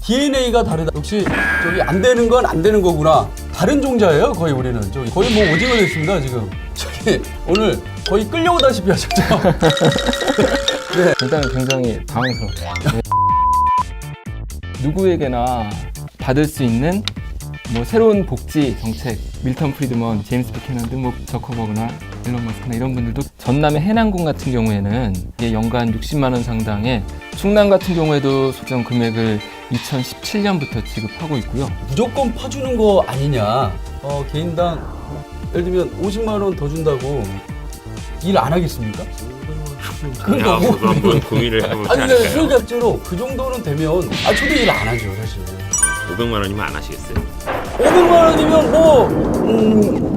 DNA가 다르다. 역시 저기 안 되는 건 안 되는 거구나. 다른 종자예요, 거의 우리는. 저기 거의 뭐 오징어 됐습니다, 지금. 저기 오늘 거의 끌려오다시피 하셨죠. 네. 일단 굉장히 당황스럽네요. 네. 누구에게나 받을 수 있는 뭐 새로운 복지 정책, 밀턴 프리드먼, 제임스 부캐넌 등 뭐 저커버그나 일론 머스크나 이런 분들도 전남의 해남군 같은 경우에는 이게 연간 60만 원 상당의, 충남 같은 경우에도 소정 금액을 2017년부터 지급하고 있고요. 무조건 퍼주는 거 아니냐. 개인당 예를 들면 50만 원 더 준다고 일 안 하겠습니까? 그러니까 뭐 한번 고민을 해보지 아니 않을까요? 그러니까 실제로 그 정도는 되면 저도 일 안 하죠, 사실. 500만 원이면 안 하시겠어요? 500만 원이면 뭐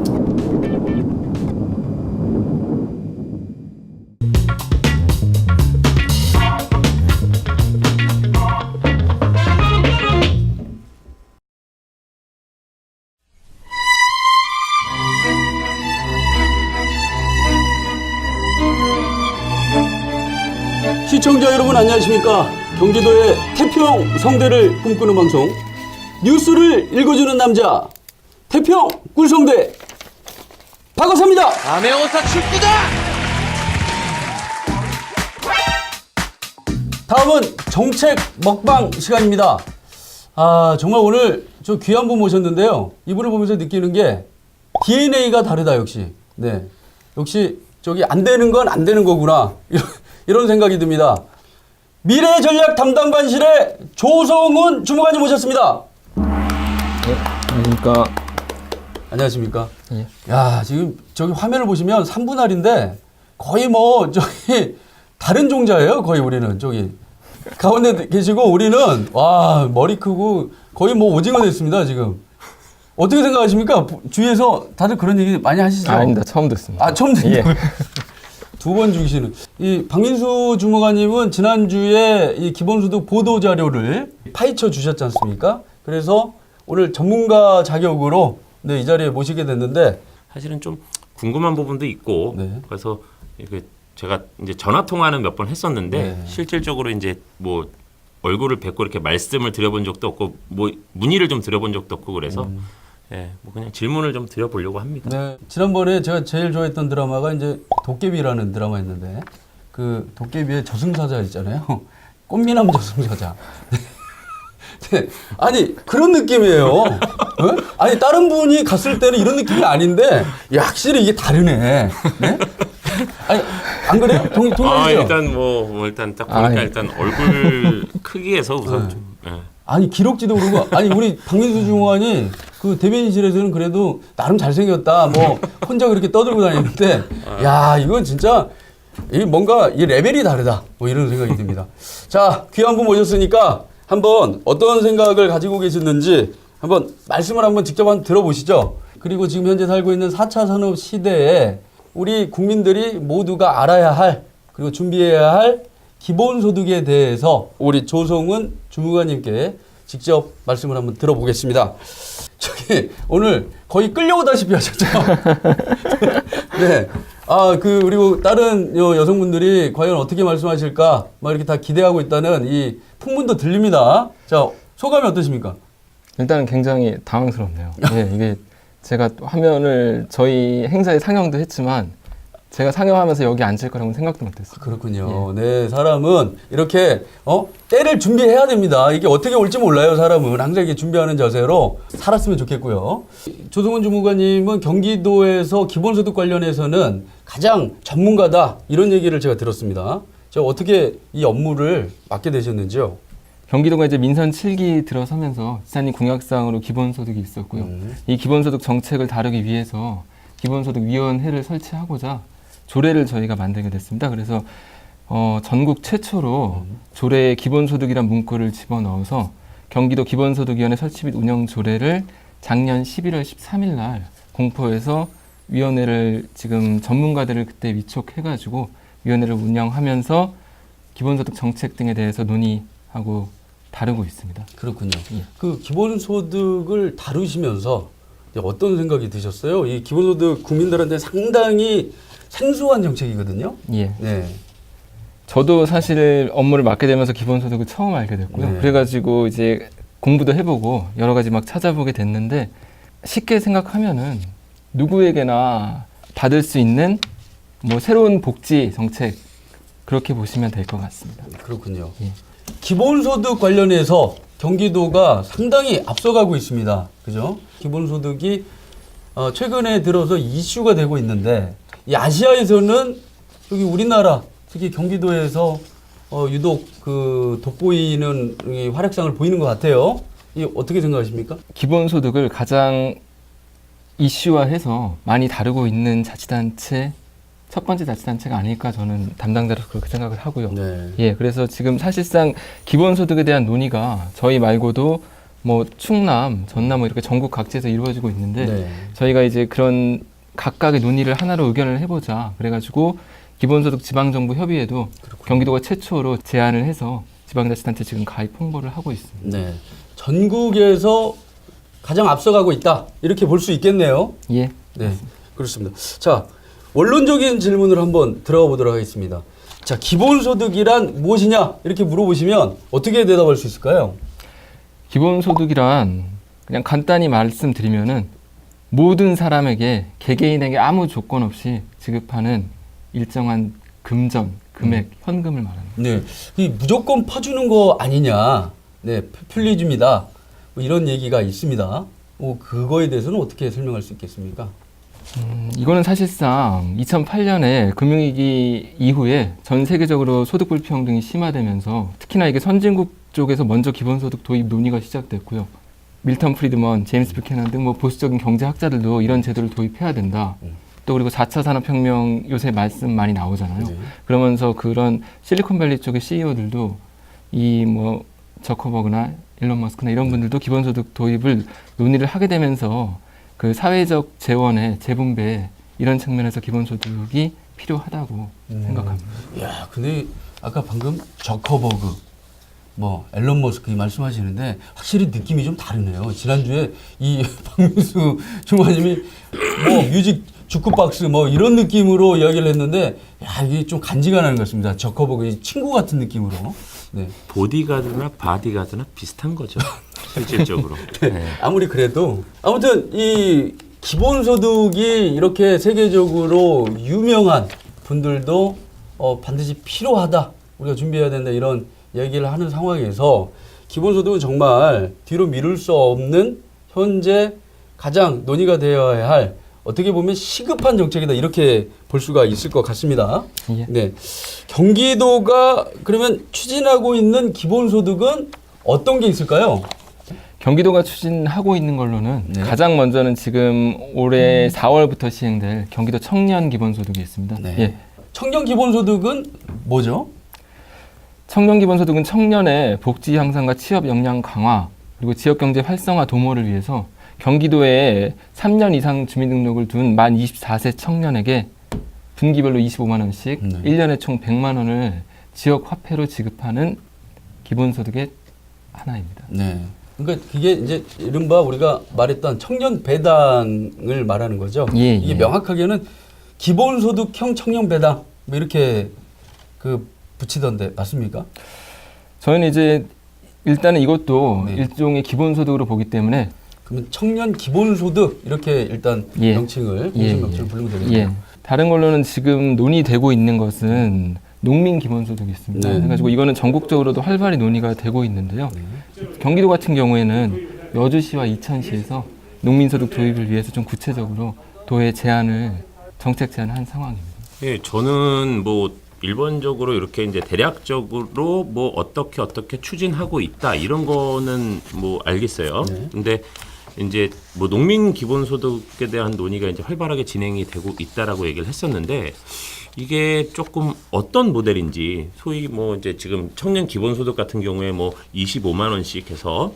시청자 여러분 안녕하십니까? 경기도의 태평 성대를 꿈꾸는 방송 뉴스를 읽어주는 남자 태평 꿀성대 박어사입니다. 아메오사 출두다! 다음은 정책 먹방 시간입니다. 정말 오늘 저 귀한 분 모셨는데요. 이분을 보면서 느끼는 게 DNA가 다르다 역시. 네, 역시 저기 안 되는 건 안 되는 거구나. 이런 생각이 듭니다. 미래전략 담당관실의 조성훈 주무관님 모셨습니다. 그러니까 안녕하십니까? 예. 야, 지금 저기 화면을 보시면 3분할인데 거의 뭐 저기 다른 종자예요. 거의 우리는 저기 가운데 계시고 우리는 와 머리 크고 거의 뭐 오징어 됐습니다 지금. 어떻게 생각하십니까? 주위에서 다들 그런 얘기 많이 하시죠? 아닙니다. 처음 듣습니다. 처음 듣는 예. 거예요. 두 번 죽이시는. 이 박민수 주무관님은 지난주에 이 기본소득 보도 자료를 파헤쳐 주셨지 않습니까? 그래서 오늘 전문가 자격으로 네, 이 자리에 모시게 됐는데 사실은 좀 궁금한 부분도 있고 네. 그래서 이게 제가 이제 전화 통화는 몇 번 했었는데 네. 실질적으로 이제 뭐 얼굴을 뵙고 이렇게 말씀을 드려본 적도 없고 뭐 문의를 좀 드려본 적도 없고 그래서 예, 뭐 그냥 질문을 좀 드려보려고 합니다. 네, 지난번에 제가 제일 좋아했던 드라마가 이제 도깨비라는 드라마였는데 그 도깨비의 저승사자 있잖아요. 꽃미남 저승사자. 네. 아니 그런 느낌이에요. 어? 아니 다른 분이 갔을 때는 이런 느낌이 아닌데 야, 확실히 이게 다르네. 네? 아니 안 그래요? 동의하시죠? 일단 뭐 일단 딱 보니까 예. 일단 얼굴 크기에서 우선 좀 예. 아니 기록지도 그러고 아니 우리 박민수 주무관이 그 대변인실에서는 그래도 나름 잘생겼다 뭐 혼자 그렇게 떠들고 다니는데 야 이건 진짜 이 뭔가 이 레벨이 다르다 뭐 이런 생각이 듭니다. 자 귀한 분 모셨으니까 한번 어떤 생각을 가지고 계셨는지 한번 말씀을 한번 직접 한번 들어보시죠. 그리고 지금 현재 살고 있는 4차 산업 시대에 우리 국민들이 모두가 알아야 할 그리고 준비해야 할 기본소득에 대해서 우리 조성훈 주무관님께 직접 말씀을 한번 들어보겠습니다. 저기 오늘 거의 끌려오다시피 하셨죠? 네. 그리고 다른 여성분들이 과연 어떻게 말씀하실까 막 이렇게 다 기대하고 있다는 이 풍문도 들립니다. 자, 소감이 어떠십니까? 일단은 굉장히 당황스럽네요. 예, 이게 제가 또 화면을 저희 행사에 상영도 했지만 제가 상영하면서 여기 앉을 거라고는 생각도 못했어요. 그렇군요. 네, 사람은 이렇게 때를 준비해야 됩니다. 이게 어떻게 올지 몰라요. 사람은 항상 이렇게 준비하는 자세로 살았으면 좋겠고요. 조성훈 주무관님은 경기도에서 기본소득 관련해서는 가장 전문가다 이런 얘기를 제가 들었습니다. 제가 어떻게 이 업무를 맡게 되셨는지요? 경기도가 이제 민선 7기 들어서면서 지사님 공약사항으로 기본소득이 있었고요. 이 기본소득 정책을 다루기 위해서 기본소득위원회를 설치하고자 조례를 저희가 만들게 됐습니다. 그래서 전국 최초로 조례에 기본소득이란 문구를 집어넣어서 경기도 기본소득위원회 설치 및 운영 조례를 작년 11월 13일 날 공포해서 위원회를 지금 전문가들을 그때 위촉해가지고 위원회를 운영하면서 기본소득 정책 등에 대해서 논의하고 다루고 있습니다. 그렇군요. 예. 그 기본소득을 다루시면서 어떤 생각이 드셨어요? 이 기본소득 국민들한테 상당히 생소한 정책이거든요. 예. 네. 저도 사실 업무를 맡게 되면서 기본소득을 처음 알게 됐고요. 네. 그래가지고 이제 공부도 해보고 여러 가지 막 찾아보게 됐는데 쉽게 생각하면은 누구에게나 받을 수 있는 뭐 새로운 복지 정책 그렇게 보시면 될 것 같습니다. 그렇군요. 예. 기본소득 관련해서 경기도가 상당히 앞서가고 있습니다. 그죠? 기본소득이 최근에 들어서 이슈가 되고 있는데 이 아시아에서는 여기 우리나라 특히 경기도에서 유독 그 돋보이는 이 활약상을 보이는 것 같아요. 이 어떻게 생각하십니까? 기본소득을 가장 이슈화해서 많이 다루고 있는 자치단체 첫 번째 자치단체가 아닐까 저는 담당자로서 그렇게 생각을 하고요. 네. 예, 그래서 지금 사실상 기본소득에 대한 논의가 저희 말고도 뭐 충남, 전남 뭐 이렇게 전국 각지에서 이루어지고 있는데 네. 저희가 이제 그런 각각의 논의를 하나로 의견을 해보자 그래가지고 기본소득 지방정부 협의회도 경기도가 최초로 제안을 해서 지방자치단체 지금 가입 홍보를 하고 있습니다. 네. 전국에서 가장 앞서가고 있다. 이렇게 볼 수 있겠네요. 예. 네. 그렇습니다. 자, 원론적인 질문을 한번 들어가 보도록 하겠습니다. 자, 기본소득이란 무엇이냐? 이렇게 물어보시면 어떻게 대답할 수 있을까요? 기본소득이란 그냥 간단히 말씀드리면은 모든 사람에게 개개인에게 아무 조건 없이 지급하는 일정한 금전, 금액, 현금을 말하는 거예요. 네. 이 무조건 퍼주는 거 아니냐? 네, 플리즘이다. 뭐 이런 얘기가 있습니다. 그거에 대해서는 어떻게 설명할 수 있겠습니까? 이거는 사실상 2008년에 금융위기 이후에 전 세계적으로 소득 불평등이 심화되면서 특히나 이게 선진국 쪽에서 먼저 기본소득 도입 논의가 시작됐고요. 밀턴 프리드먼, 제임스 뷰캐넌 등 뭐 보수적인 경제학자들도 이런 제도를 도입해야 된다. 또 그리고 4차 산업혁명 요새 말씀 많이 나오잖아요. 네. 그러면서 그런 실리콘밸리 쪽의 CEO들도 이 뭐 저커버그나 일론 머스크나 이런 분들도 기본소득 도입을 논의를 하게 되면서 그 사회적 재원의 재분배 이런 측면에서 기본소득이 필요하다고 생각합니다. 야, 근데 아까 방금 저커버그, 뭐 앨런 머스크 말씀하시는데 확실히 느낌이 좀 다르네요. 지난주에 이 박민수 중화님이 뭐 뮤직 주크박스 뭐 이런 느낌으로 이야기를 했는데 야, 이게 좀 간지가 나는 것 같습니다. 저커버그 친구 같은 느낌으로. 네. 보디가드나 바디가드나 비슷한 거죠. 실질적으로. 네. 아무리 그래도 아무튼 이 기본소득이 이렇게 세계적으로 유명한 분들도 반드시 필요하다. 우리가 준비해야 된다. 이런 얘기를 하는 상황에서 기본소득은 정말 뒤로 미룰 수 없는 현재 가장 논의가 되어야 할 어떻게 보면 시급한 정책이다. 이렇게 볼 수가 있을 것 같습니다. 예. 네. 경기도가 그러면 추진하고 있는 기본소득은 어떤 게 있을까요? 경기도가 추진하고 있는 걸로는 네. 가장 먼저는 지금 올해 4월부터 시행될 경기도 청년 기본소득이 있습니다. 네. 예. 청년 기본소득은 뭐죠? 청년 기본소득은 청년의 복지 향상과 취업 역량 강화 그리고 지역경제 활성화 도모를 위해서 경기도에 3년 이상 주민등록을 둔 만 24세 청년에게 분기별로 25만 원씩 1년에 총 100만 원을 지역 화폐로 지급하는 기본소득의 하나입니다. 네. 그러니까 그게 이제 이른바 우리가 말했던 청년 배당을 말하는 거죠. 예, 이게 예. 명확하게는 기본소득형 청년 배당 뭐 이렇게 그 붙이던데 맞습니까? 저희는 이제 일단은 이것도 네. 일종의 기본소득으로 보기 때문에 그러면 청년 기본소득 이렇게 일단 예. 명칭을 예, 공식 명칭을 부르면 예. 되겠네요. 다른 걸로는 지금 논의되고 있는 것은 농민 기본소득이 있습니다. 네. 그래가지고 이거는 전국적으로도 활발히 논의가 되고 있는데요. 경기도 같은 경우에는 여주시와 이천시에서 농민소득 도입을 위해서 좀 구체적으로 도의 정책 제안을 한 상황입니다. 예, 저는 뭐 일반적으로 이렇게 이제 대략적으로 뭐 어떻게 추진하고 있다 이런 거는 뭐 알겠어요. 네. 근데 이제 뭐 농민 기본소득에 대한 논의가 이제 활발하게 진행이 되고 있다라고 얘기를 했었는데 이게 조금 어떤 모델인지 소위 뭐 이제 지금 청년 기본소득 같은 경우에 뭐 25만 원씩 해서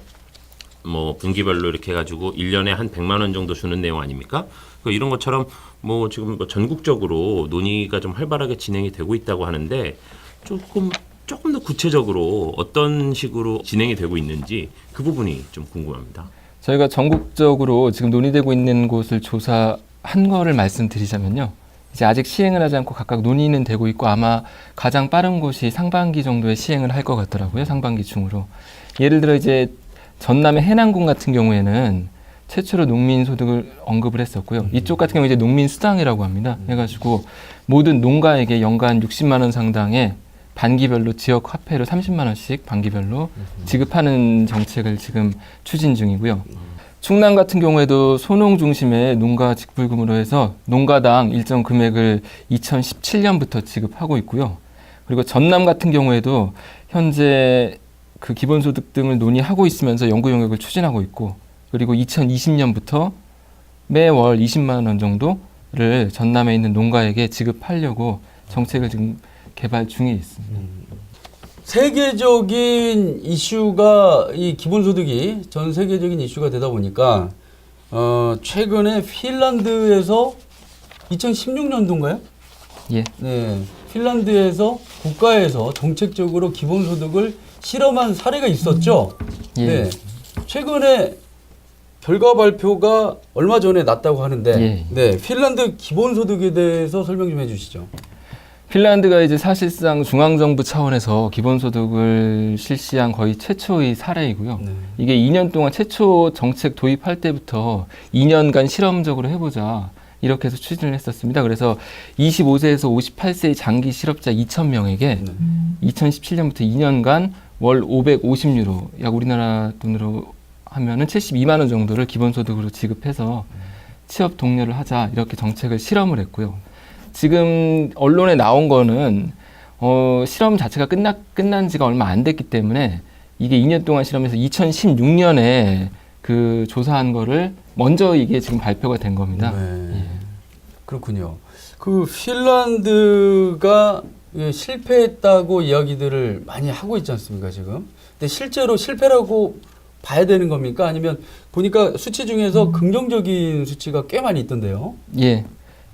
뭐 분기별로 이렇게 해가지고 1년에 한 100만 원 정도 주는 내용 아닙니까? 이런 것처럼 뭐 지금 뭐 전국적으로 논의가 좀 활발하게 진행이 되고 있다고 하는데 조금 더 구체적으로 어떤 식으로 진행이 되고 있는지 그 부분이 좀 궁금합니다. 저희가 전국적으로 지금 논의되고 있는 곳을 조사한 거를 말씀드리자면요. 이제 아직 시행을 하지 않고 각각 논의는 되고 있고 아마 가장 빠른 곳이 상반기 정도에 시행을 할 것 같더라고요. 상반기 중으로. 예를 들어 이제 전남의 해남군 같은 경우에는 최초로 농민 소득을 언급을 했었고요. 이쪽 같은 경우 이제 농민 수당이라고 합니다. 해가지고 모든 농가에게 연간 60만 원 상당의 반기별로 지역 화폐로 30만 원씩 반기별로 지급하는 정책을 지금 추진 중이고요. 충남 같은 경우에도 소농 중심의 농가 직불금으로 해서 농가당 일정 금액을 2017년부터 지급하고 있고요. 그리고 전남 같은 경우에도 현재 그 기본소득 등을 논의하고 있으면서 연구 용역을 추진하고 있고, 그리고 2020년부터 매월 20만 원 정도를 전남에 있는 농가에게 지급하려고 정책을 지금 개발 중에 있습니다. 세계적인 이슈가 이 기본소득이 전 세계적인 이슈가 되다 보니까 최근에 핀란드에서 2016년도인가요? 예. 네, 핀란드에서 국가에서 정책적으로 기본소득을 실험한 사례가 있었죠. 예. 네, 최근에 결과 발표가 얼마 전에 났다고 하는데, 예. 네, 핀란드 기본소득에 대해서 설명 좀 해주시죠. 핀란드가 이제 사실상 중앙정부 차원에서 기본소득을 실시한 거의 최초의 사례이고요. 네. 이게 2년 동안 최초 정책 도입할 때부터 2년간 실험적으로 해보자 이렇게 해서 추진을 했었습니다. 그래서 25세에서 58세의 장기 실업자 2,000명에게 2017년부터 2년간 월 550유로, 약 우리나라 돈으로 하면은 72만 원 정도를 기본소득으로 지급해서 취업 독려를 하자 이렇게 정책을 실험을 했고요. 지금 언론에 나온 거는 실험 자체가 끝난 지가 얼마 안 됐기 때문에 이게 2년 동안 실험해서 2016년에 그 조사한 거를 먼저 이게 지금 발표가 된 겁니다. 네. 예. 그렇군요. 그 핀란드가 실패했다고 이야기들을 많이 하고 있지 않습니까, 지금? 근데 실제로 실패라고 봐야 되는 겁니까? 아니면 보니까 수치 중에서 긍정적인 수치가 꽤 많이 있던데요. 예.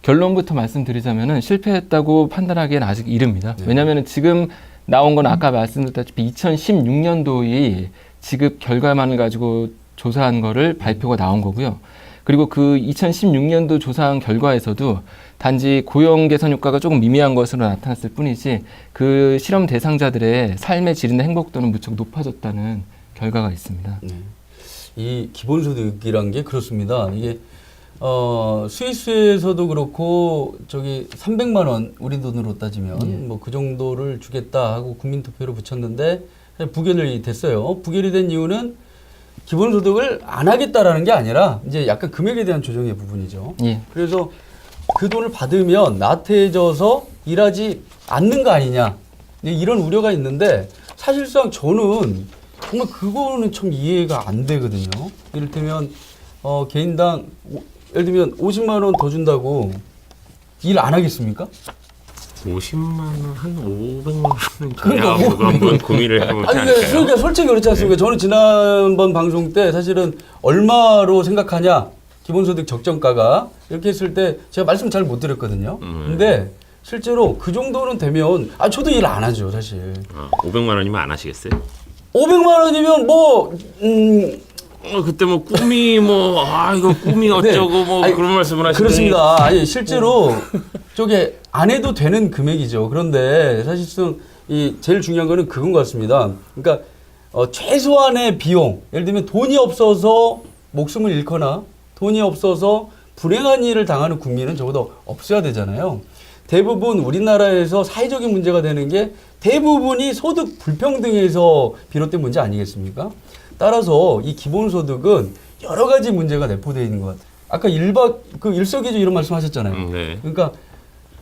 결론부터 말씀드리자면은 실패했다고 판단하기엔 아직 이릅니다. 네. 왜냐하면 지금 나온 건 아까 말씀드렸다시피 2016년도의 지급 결과만을 가지고 조사한 거를 발표가 나온 거고요. 그리고 그 2016년도 조사한 결과에서도 단지 고용 개선 효과가 조금 미미한 것으로 나타났을 뿐이지 그 실험 대상자들의 삶의 질이나 행복도는 무척 높아졌다는 결과가 있습니다. 네. 이 기본소득이란 게 그렇습니다. 이게 스위스에서도 그렇고 저기 300만 원 우리 돈으로 따지면 뭐 그 정도를 주겠다 하고 국민투표로 붙였는데 부결이 됐어요. 부결이 된 이유는 기본소득을 안 하겠다라는 게 아니라 이제 약간 금액에 대한 조정의 부분이죠. 예. 그래서 그 돈을 받으면 나태해져서 일하지 않는 거 아니냐, 이런 우려가 있는데 사실상 저는 정말 그거는 참 이해가 안 되거든요. 이를테면 개인당 예를 들면 50만 원 더 준다고 일 안 하겠습니까? 50만 원, 한 500만 원은 그러니까 줘야 그거 한번 고민을 해보지 아니, 않을까요? 그러니까 솔직히 그렇지 않습니까? 저는 지난번 방송 때 사실은 얼마로 생각하냐, 기본소득 적정가가 이렇게 했을 때 제가 말씀 잘 못 드렸거든요. 근데 실제로 그 정도는 되면 저도 일 안 하죠, 사실. 500만 원이면 안 하시겠어요? 500만 원이면 뭐 그때 뭐 꿈이 이거 꿈이 어쩌고 뭐 아니, 그런 말씀을 하시더니 그렇습니다. 아니, 실제로 저게 안 해도 되는 금액이죠. 그런데 사실상 이 제일 중요한 거는 그건 것 같습니다. 그러니까 최소한의 비용, 예를 들면 돈이 없어서 목숨을 잃거나 돈이 없어서 불행한 일을 당하는 국민은 적어도 없어야 되잖아요. 대부분 우리나라에서 사회적인 문제가 되는 게 대부분이 소득 불평등에서 비롯된 문제 아니겠습니까? 따라서 이 기본소득은 여러 가지 문제가 내포되어 있는 것 같아요. 아까 일석이조 이런 말씀 하셨잖아요. 네. 그러니까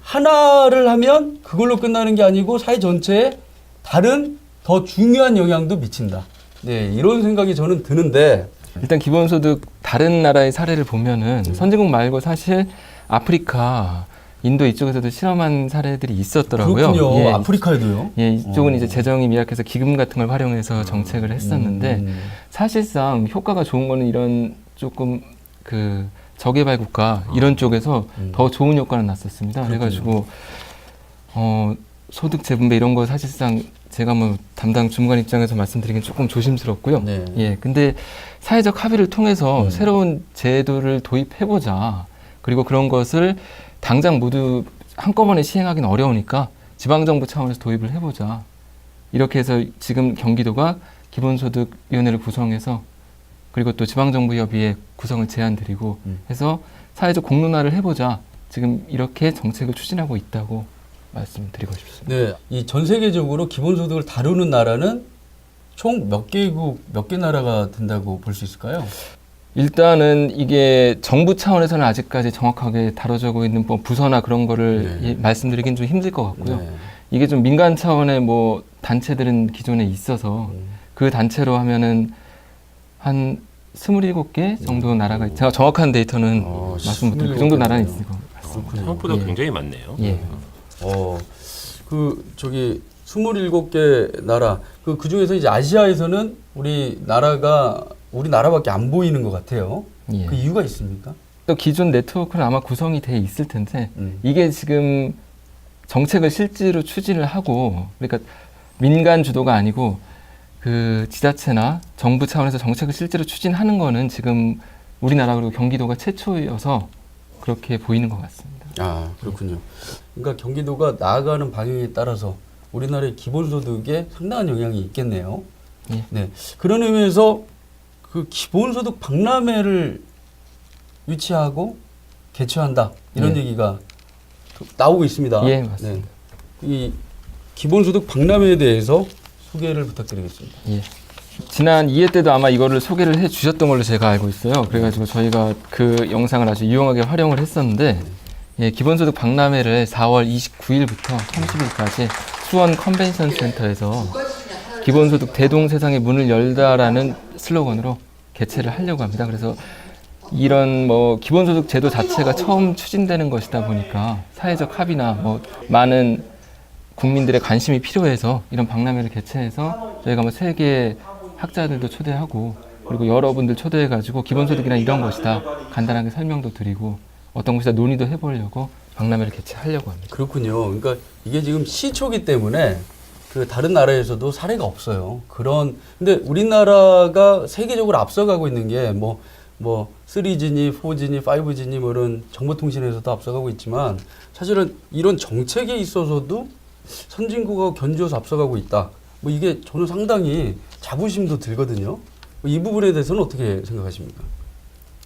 하나를 하면 그걸로 끝나는 게 아니고 사회 전체에 다른 더 중요한 영향도 미친다. 네, 이런 생각이 저는 드는데 일단 기본소득 다른 나라의 사례를 보면은 선진국 말고 사실 아프리카, 인도 이쪽에서도 실험한 사례들이 있었더라고요. 그렇군요. 예, 아프리카에도요? 예, 이쪽은 이제 재정이 미약해서 기금 같은 걸 활용해서 정책을 했었는데 사실상 효과가 좋은 거는 이런 조금 그 저개발 국가 이런 쪽에서 더 좋은 효과는 났었습니다. 그래가지고 소득 재분배 이런 거 사실상 제가 뭐 담당 주무관 입장에서 말씀드리긴 조금 조심스럽고요. 네. 예, 근데 사회적 합의를 통해서 새로운 제도를 도입해보자. 그리고 그런 것을 당장 모두 한꺼번에 시행하기는 어려우니까 지방정부 차원에서 도입을 해보자. 이렇게 해서 지금 경기도가 기본소득위원회를 구성해서 그리고 또 지방정부협의회 구성을 제안드리고 해서 사회적 공론화를 해보자. 지금 이렇게 정책을 추진하고 있다고 말씀드리고 싶습니다. 네, 이 전 세계적으로 기본소득을 다루는 나라는 총 몇 개국, 몇 개 나라가 된다고 볼 수 있을까요? 일단은 이게 정부 차원에서는 아직까지 정확하게 다뤄지고 있는 뭐 부서나 그런 거를 네. 말씀드리긴 좀 힘들 것 같고요. 네. 이게 좀 민간 차원의 뭐 단체들은 기존에 있어서 그 단체로 하면은 한 27개 정도 나라가 제가 정확한 데이터는 말씀 못 드리고 그 정도 나라는 있을 것 같습니다. 생각보다 예. 굉장히 많네요. 예. 저기 27개 나라 그 중에서 이제 아시아에서는 우리나라밖에 안 보이는 것 같아요. 예. 그 이유가 있습니까? 또 기존 네트워크는 아마 구성이 돼 있을 텐데 이게 지금 정책을 실제로 추진을 하고 그러니까 민간 주도가 아니고 그 지자체나 정부 차원에서 정책을 실제로 추진하는 거는 지금 우리나라 그리고 경기도가 최초여서 그렇게 보이는 것 같습니다. 아, 그렇군요. 그러니까 경기도가 나아가는 방향에 따라서 우리나라의 기본소득에 상당한 영향이 있겠네요. 예. 네. 그런 의미에서 그 기본소득 박람회를 유치하고 개최한다. 이런 예. 얘기가 나오고 있습니다. 예, 맞습니다. 네. 이 기본소득 박람회에 대해서 소개를 부탁드리겠습니다. 예. 지난 2회 때도 아마 이거를 소개를 해 주셨던 걸로 제가 알고 있어요. 그래가지고 저희가 그 영상을 아주 유용하게 활용을 했었는데 예, 기본소득 박람회를 4월 29일부터 30일까지 수원 컨벤션 센터에서 기본소득 대동세상의 문을 열다라는 슬로건으로 개최를 하려고 합니다. 그래서 이런 뭐 기본소득 제도 자체가 처음 추진되는 것이다 보니까 사회적 합의나 뭐 많은 국민들의 관심이 필요해서 이런 박람회를 개최해서 저희가 뭐 세계 학자들도 초대하고 그리고 여러분들 초대해가지고 기본소득이란 이런 것이다 간단하게 설명도 드리고 어떤 것이다 논의도 해보려고 박람회를 개최하려고 합니다. 그렇군요. 그러니까 이게 지금 시초기 때문에 그 다른 나라에서도 사례가 없어요. 근데 우리나라가 세계적으로 앞서가고 있는 게 뭐 3G니 4G니 5G니 뭐 이런 정보통신에서도 앞서가고 있지만 사실은 이런 정책에 있어서도 선진국하고 견주어서 앞서가고 있다. 뭐 이게 저는 상당히 자부심도 들거든요. 이 부분에 대해서는 어떻게 생각하십니까?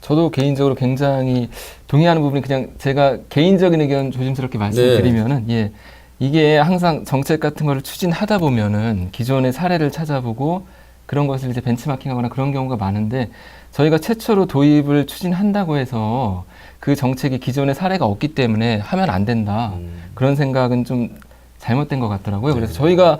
저도 개인적으로 굉장히 동의하는 부분이 그냥 제가 개인적인 의견 조심스럽게 말씀드리면은 예, 이게 항상 정책 같은 거를 추진하다 보면은 기존의 사례를 찾아보고 그런 것을 이제 벤치마킹하거나 그런 경우가 많은데 저희가 최초로 도입을 추진한다고 해서 그 정책이 기존의 사례가 없기 때문에 하면 안 된다. 그런 생각은 좀 잘못된 것 같더라고요. 그래서 저희가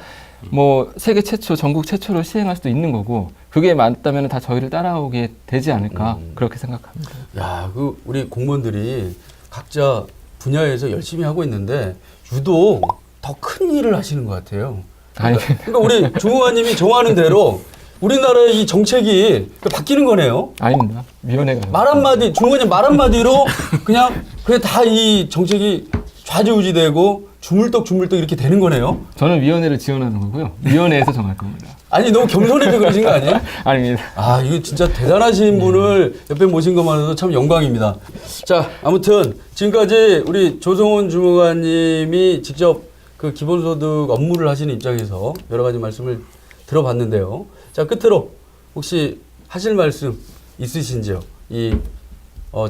뭐 세계 최초, 전국 최초로 시행할 수도 있는 거고 그게 맞다면 다 저희를 따라오게 되지 않을까 그렇게 생각합니다. 야, 우리 공무원들이 각자 분야에서 열심히 하고 있는데 유독 더 큰 일을 하시는 것 같아요. 그러니까 우리 주무관님이 정하는 대로 우리나라의 이 정책이 바뀌는 거네요. 아닙니다. 위원회가 말 한마디, 주무관님 말 한마디로 그냥 다 이 정책이 좌지우지되고 주물떡 이렇게 되는 거네요. 저는 위원회를 지원하는 거고요. 위원회에서 정할 겁니다. 아니 너무 겸손해서 그러신 거 아니에요? 아닙니다. 아, 이거 진짜 대단하신 분을 옆에 모신 것만으로도 참 영광입니다. 자, 아무튼 지금까지 우리 조성훈 주무관님이 직접 그 기본소득 업무를 하시는 입장에서 여러 가지 말씀을 들어봤는데요. 자, 끝으로 혹시 하실 말씀 있으신지요?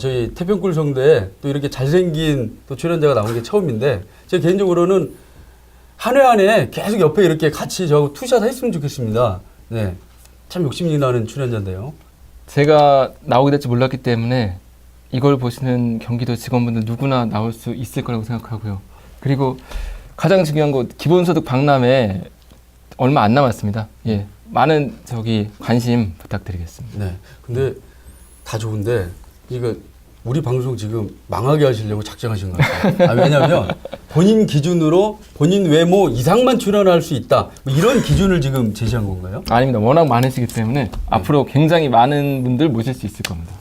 저희 태평굴성대에 또 이렇게 잘생긴 또 출연자가 나온 게 처음인데 제 개인적으로는 한 회 한 회 계속 옆에 이렇게 같이 저하고 투샷 했으면 좋겠습니다. 네, 참 욕심이 나는 출연자인데요. 제가 나오게 될지 몰랐기 때문에 이걸 보시는 경기도 직원분들 누구나 나올 수 있을 거라고 생각하고요. 그리고 가장 중요한 거 기본소득 박람회 얼마 안 남았습니다. 예, 많은 관심 부탁드리겠습니다. 네, 근데 다 좋은데 이거 우리 방송 지금 망하게 하시려고 작정하신 것 같아요. 왜냐하면 본인 기준으로 본인 외모 이상만 출연할 수 있다. 뭐 이런 기준을 지금 제시한 건가요? 아닙니다. 워낙 많으시기 때문에 앞으로 굉장히 많은 분들 모실 수 있을 겁니다.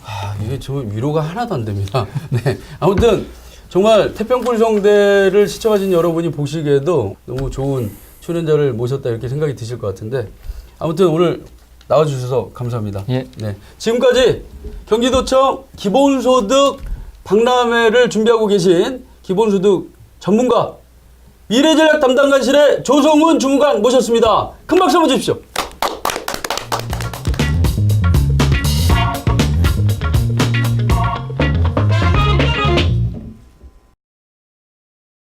이게 정말 위로가 하나도 안 됩니다. 네, 아무튼 정말 태평굴성대를 시청하신 여러분이 보시기에도 너무 좋은 출연자를 모셨다 이렇게 생각이 드실 것 같은데 아무튼 오늘 나와주셔서 감사합니다. 예. 네, 지금까지 경기도청 기본소득 박람회를 준비하고 계신 기본소득 전문가 미래전략 담당관실의 조성훈 주무관 모셨습니다. 큰 박수 한번 주십시오.